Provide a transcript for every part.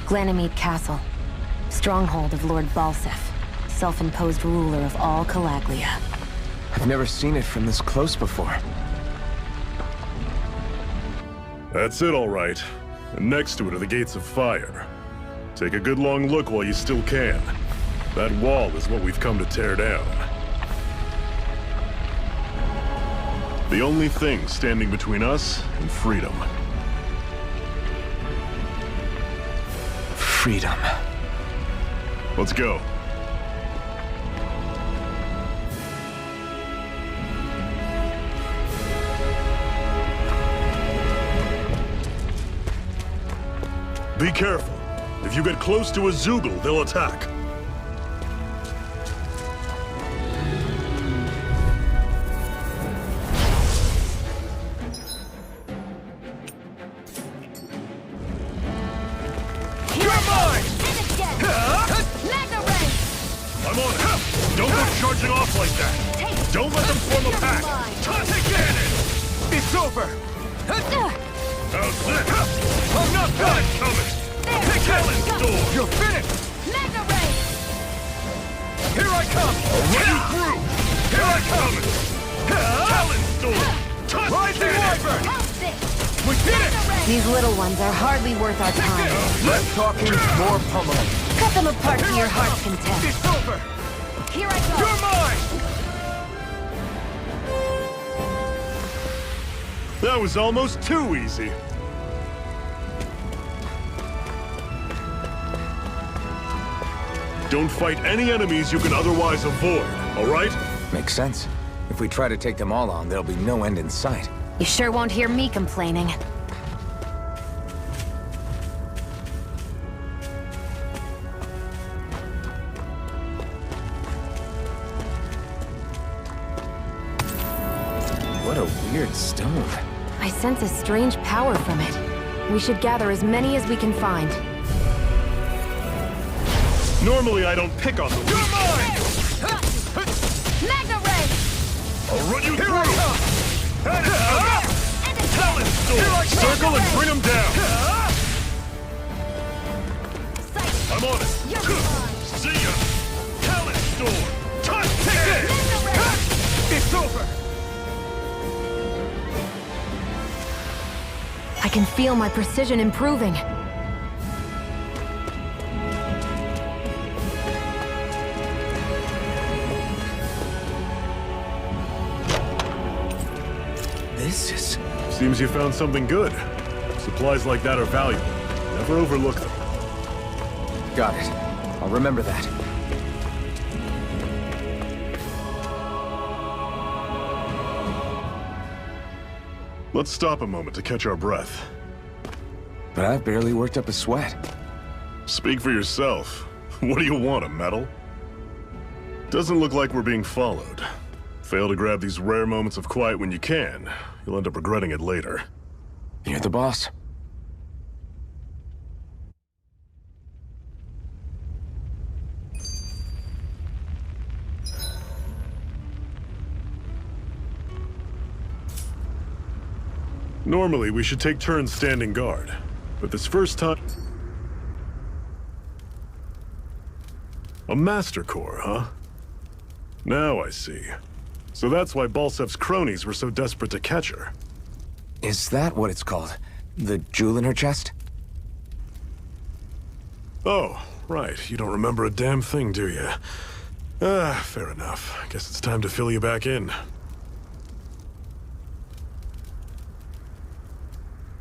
Ganymede Castle. Stronghold of Lord Balsef, self-imposed ruler of all Calaglia. I've never seen it from this close before. That's it, all right. And next to it are the Gates of Fire. Take a good long look while you still can. That wall is what we've come to tear down. The only thing standing between us and freedom. Freedom. Let's go. Be careful. If you get close to a Zoogle, they'll attack. You're mine! I'm on it. Don't go charging off like that. Don't let them form a pack. Take damage. It's over! How's this? I'm not done! Coming. Talon's door. You're finished! Here I come! Run you through. Here I come. Talon's door. Rising Wyvern! We did it! These little ones are hardly worth our time. Less talking, more pummeling. Cut them apart to your heart's content. It's over! Here I go! You're mine! That was almost too easy. Don't fight any enemies you can otherwise avoid, all right? Makes sense. If we try to take them all on, there'll be no end in sight. You sure won't hear me complaining. What a weird stone. I sense a strange power from it. We should gather as many as we can find. Normally I don't pick on the weak. You're mine! I'll run you Here through. I come! Talon's Here I door. come! Circle and bring them down. I'm on it. See ya. Talon's door. Take it! It's over! I can feel my precision improving. This is... Seems you found something good. Supplies like that are valuable. Never overlook them. Got it. I'll remember that. Let's stop a moment to catch our breath. But I've barely worked up a sweat. Speak for yourself. What do you want, a medal? Doesn't look like we're being followed. Fail to grab these rare moments of quiet when you can. You'll end up regretting it later. You're the boss. Normally, we should take turns standing guard. But this first time... A Master Core, huh? Now I see. So that's why Balsef's cronies were so desperate to catch her. Is that what it's called? The jewel in her chest? Oh, right. You don't remember a damn thing, do you? Fair enough. Guess it's time to fill you back in.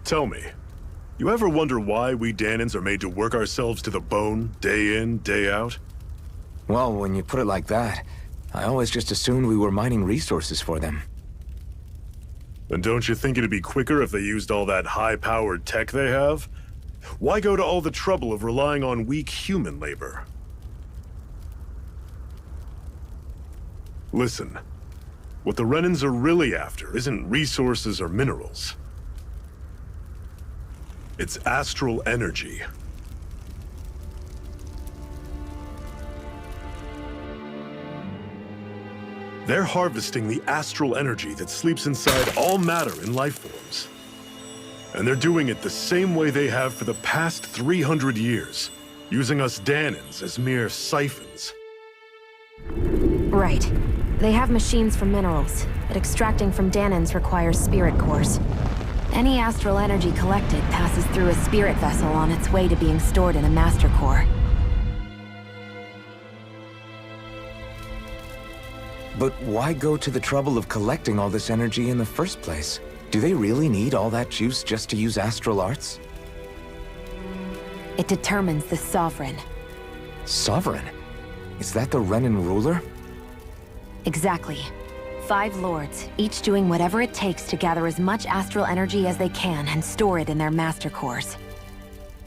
Tell me, you ever wonder why we Dahnans are made to work ourselves to the bone, day in, day out? Well, when you put it like that, I always just assumed we were mining resources for them. And don't you think it'd be quicker if they used all that high-powered tech they have? Why go to all the trouble of relying on weak human labor? Listen, what the Renans are really after isn't resources or minerals. It's astral energy. They're harvesting the astral energy that sleeps inside all matter in life forms. And they're doing it the same way they have for the past 300 years, using us Danans as mere siphons. Right. They have machines for minerals, but extracting from Danans requires spirit cores. Any astral energy collected passes through a spirit vessel on its way to being stored in a master core. But why go to the trouble of collecting all this energy in the first place? Do they really need all that juice just to use astral arts? It determines the Sovereign. Sovereign? Is that the Renan ruler? Exactly. 5 lords, each doing whatever it takes to gather as much astral energy as they can and store it in their master cores.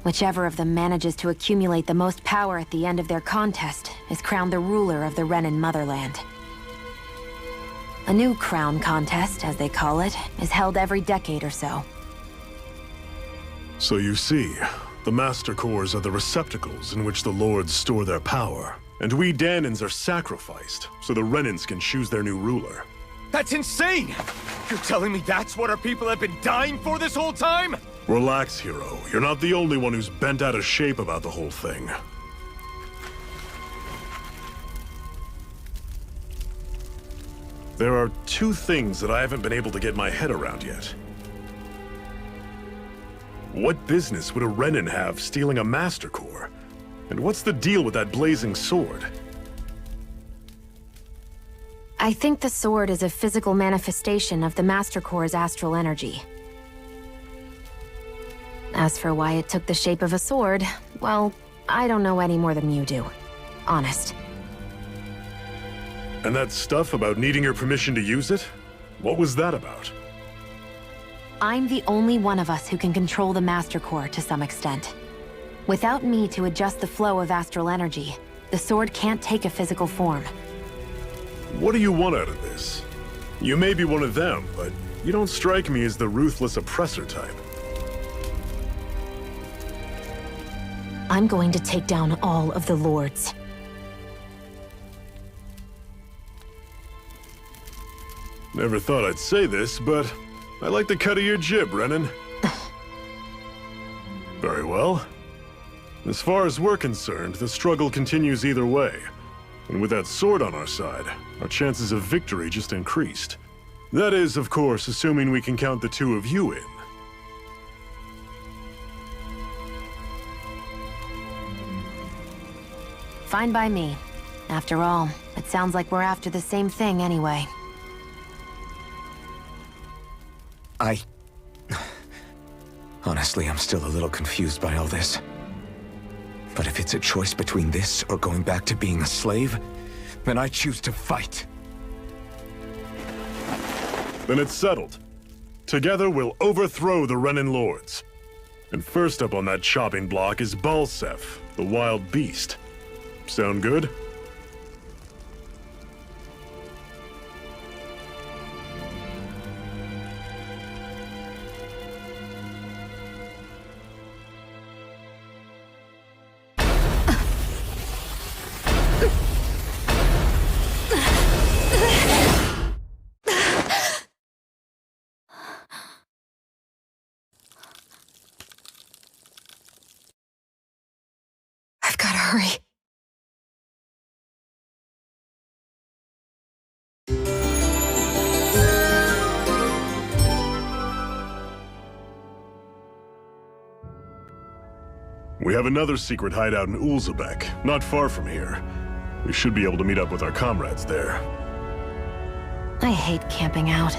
Whichever of them manages to accumulate the most power at the end of their contest is crowned the ruler of the Renan motherland. A new crown contest, as they call it, is held every decade or so. So you see, the Master Cores are the receptacles in which the Lords store their power. And we Danans are sacrificed, so the Renans can choose their new ruler. That's insane! You're telling me that's what our people have been dying for this whole time? Relax, hero. You're not the only one who's bent out of shape about the whole thing. There are 2 things that I haven't been able to get my head around yet. What business would a Renan have stealing a Master Core? And what's the deal with that blazing sword? I think the sword is a physical manifestation of the Master Core's astral energy. As for why it took the shape of a sword, well, I don't know any more than you do. Honest. And that stuff about needing your permission to use it? What was that about? I'm the only one of us who can control the Master Core to some extent. Without me to adjust the flow of astral energy, the sword can't take a physical form. What do you want out of this? You may be one of them, but you don't strike me as the ruthless oppressor type. I'm going to take down all of the lords. Never thought I'd say this, but I like the cut of your jib, Renan. Very well. As far as we're concerned, the struggle continues either way. And with that sword on our side, our chances of victory just increased. That is, of course, assuming we can count the 2 of you in. Fine by me. After all, it sounds like we're after the same thing anyway. Honestly, I'm still a little confused by all this. But if it's a choice between this or going back to being a slave, then I choose to fight. Then it's settled. Together, we'll overthrow the Renan Lords. And first up on that chopping block is Balsef, the wild beast. Sound good? I've gotta hurry. We have another secret hideout in Ulzebek, not far from here. We should be able to meet up with our comrades there. I hate camping out.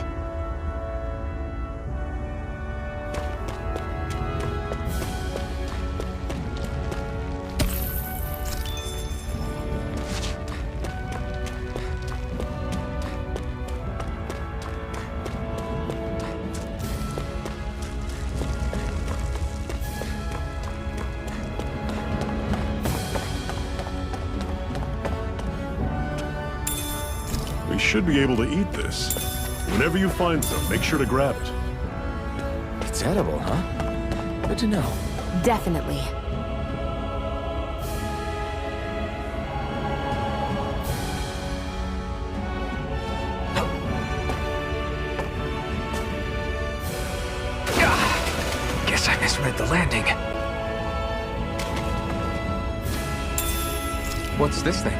We should be able to eat this. Whenever you find some, make sure to grab it. It's edible, huh? Good to know. Definitely. I misread the landing. What's this thing?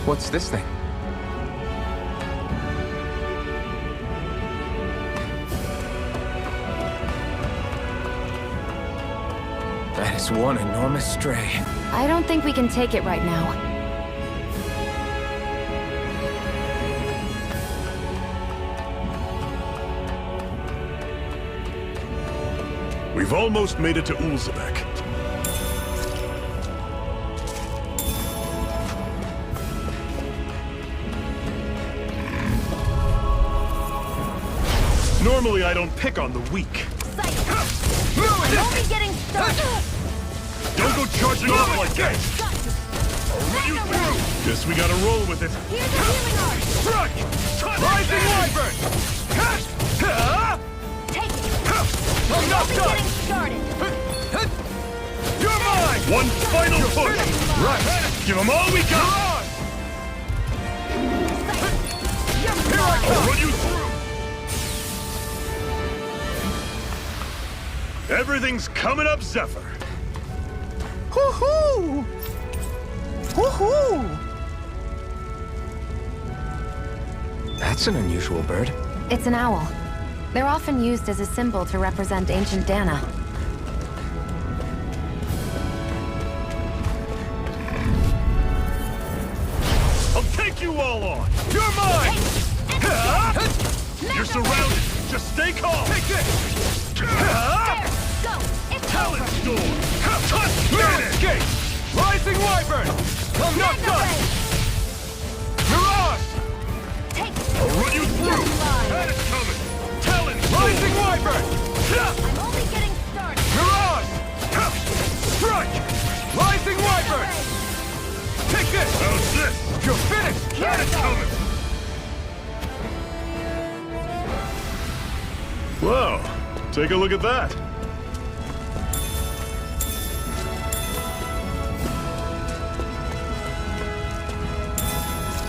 What's this thing? That is one enormous stray. I don't think we can take it right now. We've almost made it to Ulzebek. Normally, I don't pick on the weak. I'm only getting started. Don't go charging off like that! I'll run you through! Guess we gotta roll with it. Here's a healing art. Strike! Rising Wyvern! Take it. I'm not Only done! getting started. You're mine! One final push! Right! Give them all we got! Here I come! I'll run you through! Everything's coming up, Zephyr. Hoo-hoo! Hoo-hoo! That's an unusual bird. It's an owl. They're often used as a symbol to represent ancient Dana. I'll take you all on! You're mine! You're surrounded! Just stay calm! Take this! There! Go! It's Talent over! storm! Touch! No escape! Rising Wyvern! I'm not Mega done! ray! Mirage! Take it! I'll run you through! Line. That is coming! Talent storm! Rising Wyvern! I'm only getting started! Mirage! Strike! Rising Wyvern! Take this! How's this? You're finished! That is coming! Wow! Take a look at that!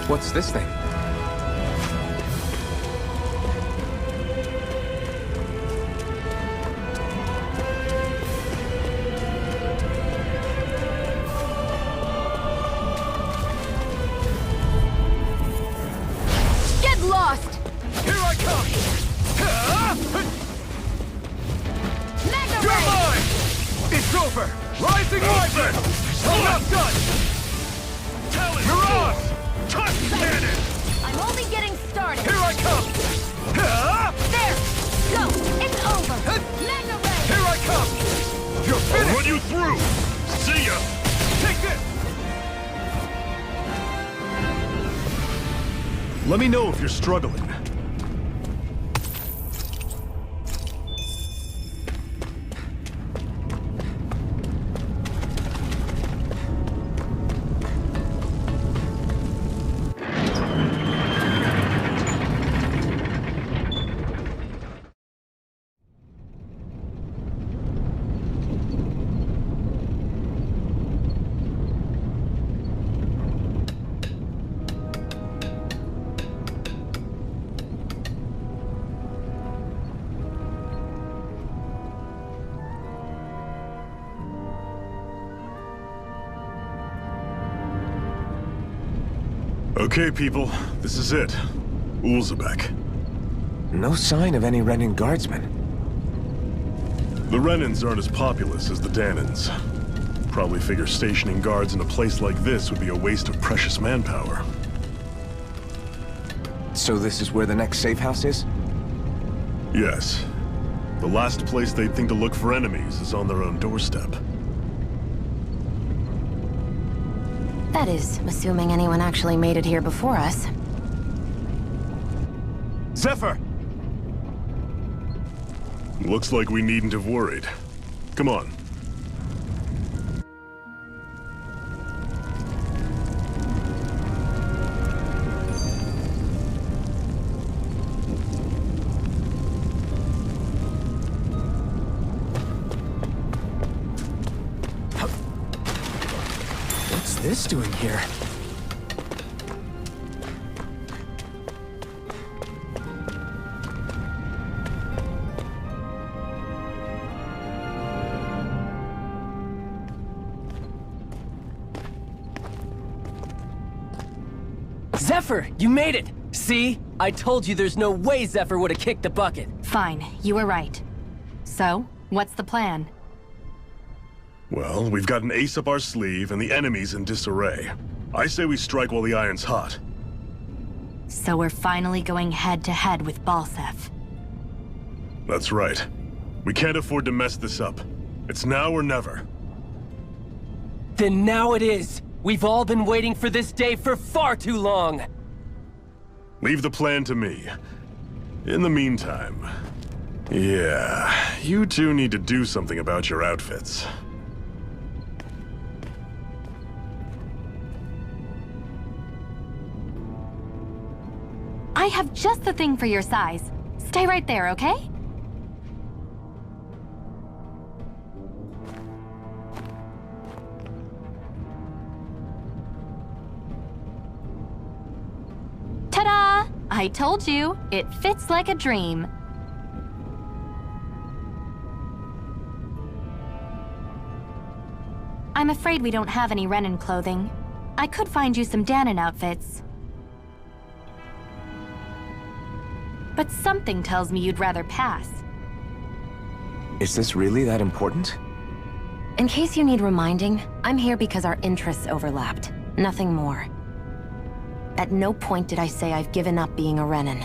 What's this thing? Get lost! Here I come! Mega You're ray! mine! It's over! Rising Wyvern! I'm not done! Talent Mirage! Touch cannon! I'm only getting started! Here I come! There! Go! It's over! Mega ray! Here I come! You're finished! I'll run you through! See ya! Take this! Let me know if you're struggling. Okay, people, this is it. Ulzebek. No sign of any Renin guardsmen. The Renins aren't as populous as the Danans. Probably figure stationing guards in a place like this would be a waste of precious manpower. So this is where the next safe house is? Yes. The last place they'd think to look for enemies is on their own doorstep. That is, assuming anyone actually made it here before us. Zephyr! Looks like we needn't have worried. Come on. What's this doing here? Zephyr, you made it! See? I told you there's no way Zephyr would have kicked the bucket. Fine, you were right. So, what's the plan? Well, we've got an ace up our sleeve and the enemy's in disarray. I say we strike while the iron's hot. So we're finally going head-to-head with Balsef. That's right. We can't afford to mess this up. It's now or never. Then now it is! We've all been waiting for this day for far too long! Leave the plan to me. In the meantime... yeah, you two need to do something about your outfits. I have just the thing for your size. Stay right there, okay? Ta-da! I told you, it fits like a dream. I'm afraid we don't have any Renan clothing. I could find you some Danon outfits. But something tells me you'd rather pass. Is this really that important? In case you need reminding, I'm here because our interests overlapped. Nothing more. At no point did I say I've given up being a Renan.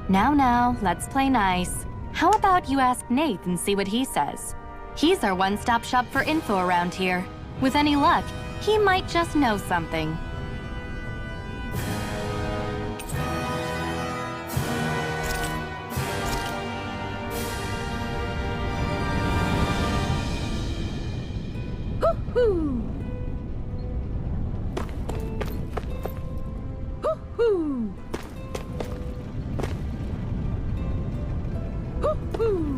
Now, let's play nice. How about you ask Nath and see what he says? He's our one-stop shop for info around here. With any luck, he might just know something. Hoo-hoo! Hoo-hoo! Hoo-hoo!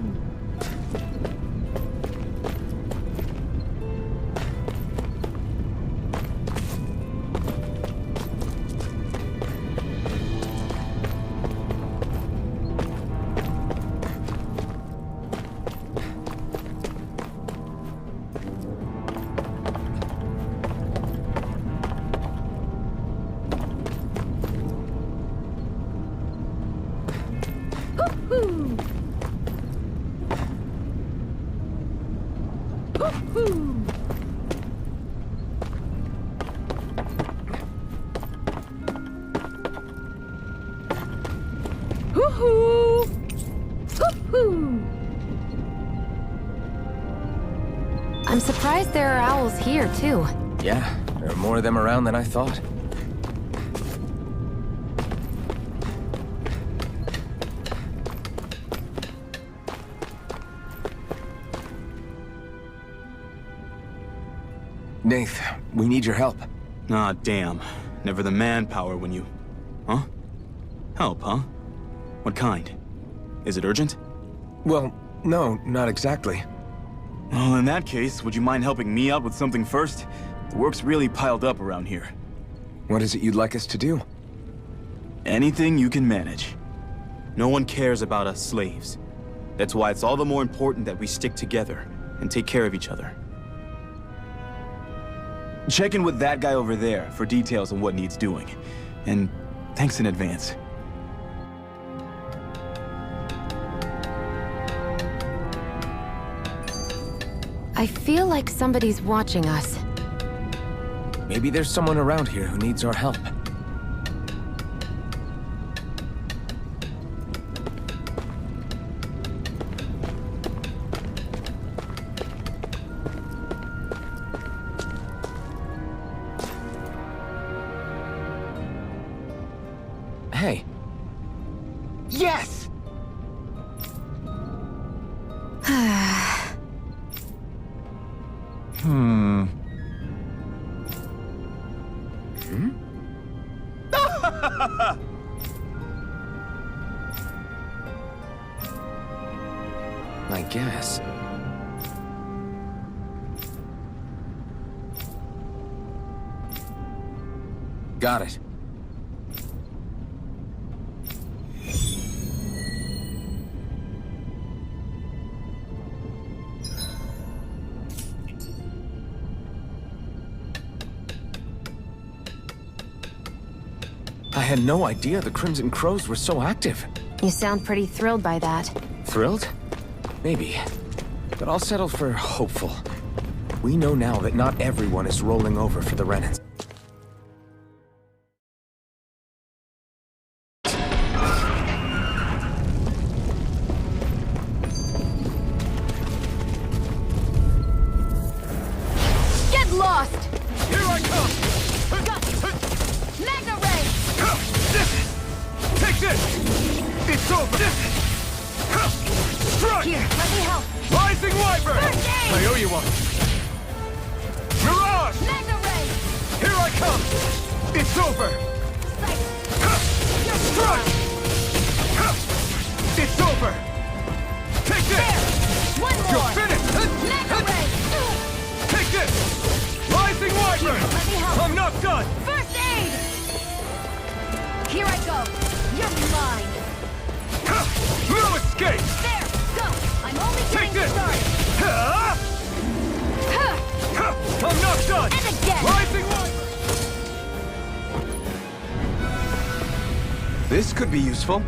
Hoo-hoo! Hoo-hoo! I'm surprised there are owls here, too. Yeah, there are more of them around than I thought. Nath, we need your help. Ah, damn. Never the manpower when you... Huh? Help, huh? What kind? Is it urgent? Well, no, not exactly. Well, in that case, would you mind helping me out with something first? The work's really piled up around here. What is it you'd like us to do? Anything you can manage. No one cares about us slaves. That's why it's all the more important that we stick together and take care of each other. Check in with that guy over there for details on what needs doing. And thanks in advance. I feel like somebody's watching us. Maybe there's someone around here who needs our help. Yes! I guess. Got it. I had no idea the Crimson Crows were so active. You sound pretty thrilled by that. Thrilled? Maybe. But I'll settle for hopeful. We know now that not everyone is rolling over for the Renans. Get lost! Here I come! Magna Ray! Take this! It's over! Strike! Here, let me help. Rising Wyvern! First aid! I owe you one. Mirage! Magna Ray! Here I come! It's over! Strike! It's over! Take this! There! One You're more! finished! Magna Ray! Take this! Rising Wyvern! Here, let me help. I'm not done! First aid! Here I go! You're mine! No escape! There! Go! I'm only Take getting this! started! Huh? Huh. I'm not done! And again! Rising Wyvern! This could be useful.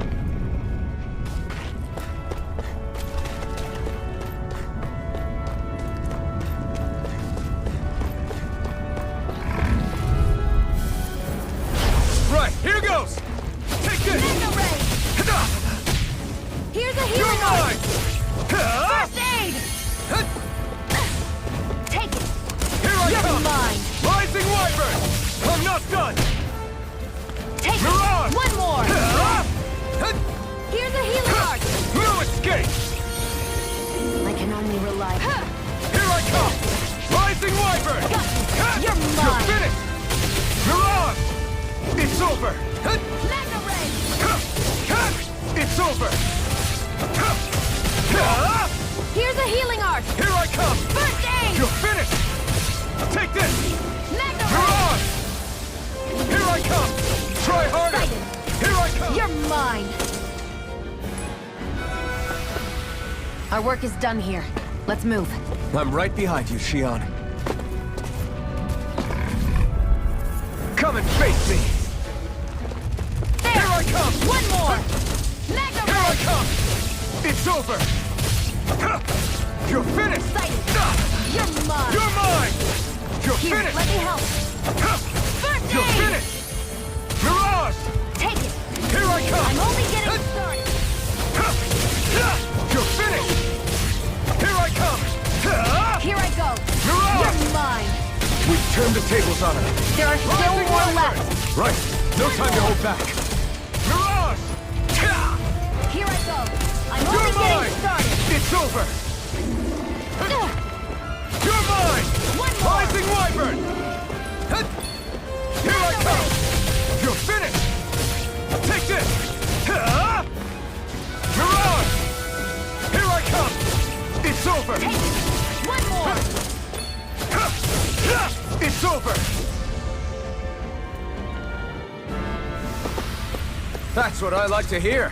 Right, here goes! Take this! Magna Ray! Here's a You're healing mine! art! First aid! Take it! Here I You're come! mine! Rising Wyvern! I'm not done! Take Mirage! it! One more! Huh? Here's a healing art! No escape! I can only rely. Here I come! Rising Wyvern! You're You're mine! finished! Mirage! It's over! Magna Ray! It's over! Here's a healing art! Here I come! First aid! You're finished! Take this! Magna Ray! Mirage! Here I come! Try harder! Excited. Here I come! You're mine! Our work is done here. Let's move. I'm right behind you, Shion. Come and face me! There! Here I come! One more! Magna Here I Ray! come! It's over! You're finished! Excited. You're mine! You're mine! You're Here, finished! let me help. First You're aid! finished! Mirage! Take it! Here I come! I'm only getting started! You're finished! Here I come! Here I go! Mirage! You're mine! We've turned the tables on her. There are still Rising more Wyvern! left! Right. No time to hold back. Mirage! Here I go! I'm You're only mine! getting started! It's over! You're mine! One more! Rising Wyvern! Here I come! You're finished! Take this! Mirage! Here I come! It's over! Take it! One more! It's over! That's what I like to hear.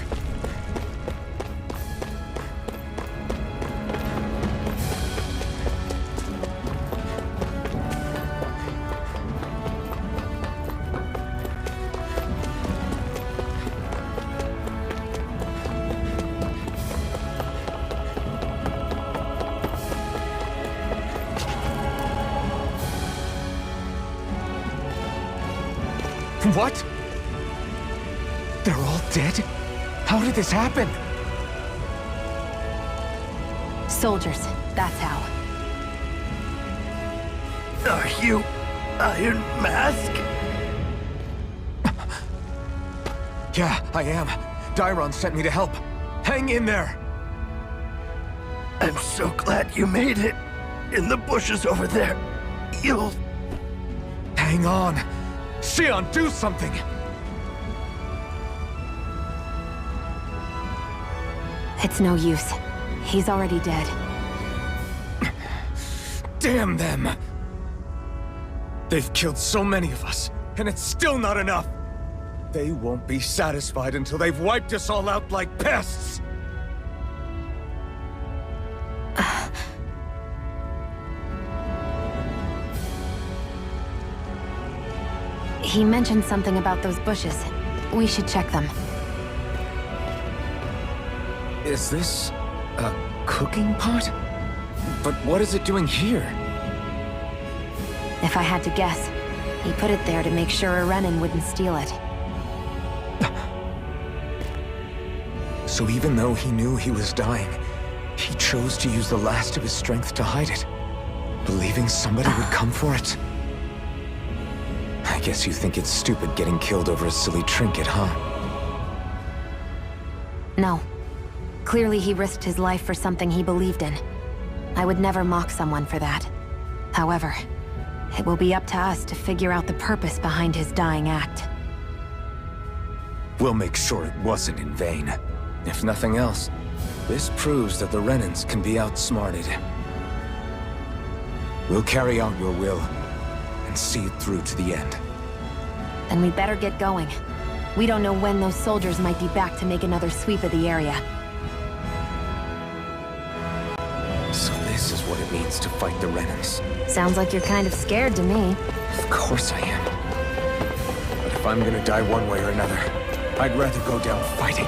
What? They're all dead? How did this happen? Soldiers, that's how. Are you Iron Mask? Yeah, I am. Dairon sent me to help. Hang in there! I'm so glad you made it. In the bushes over there. You'll... Hang on! Xion, do something! It's no use. He's already dead. Damn them! They've killed so many of us, and it's still not enough! They won't be satisfied until they've wiped us all out like pests! He mentioned something about those bushes. We should check them. Is this a cooking pot? But what is it doing here? If I had to guess, he put it there to make sure a Renin wouldn't steal it. So even though he knew he was dying, he chose to use the last of his strength to hide it, believing somebody would come for it. I guess you think it's stupid getting killed over a silly trinket, huh? No. Clearly he risked his life for something he believed in. I would never mock someone for that. However, it will be up to us to figure out the purpose behind his dying act. We'll make sure it wasn't in vain. If nothing else, this proves that the Renins can be outsmarted. We'll carry out your will, and see it through to the end. Then we'd better get going. We don't know when those soldiers might be back to make another sweep of the area. So this is what it means to fight the Renins. Sounds like you're kind of scared to me. Of course I am. But if I'm gonna die one way or another, I'd rather go down fighting.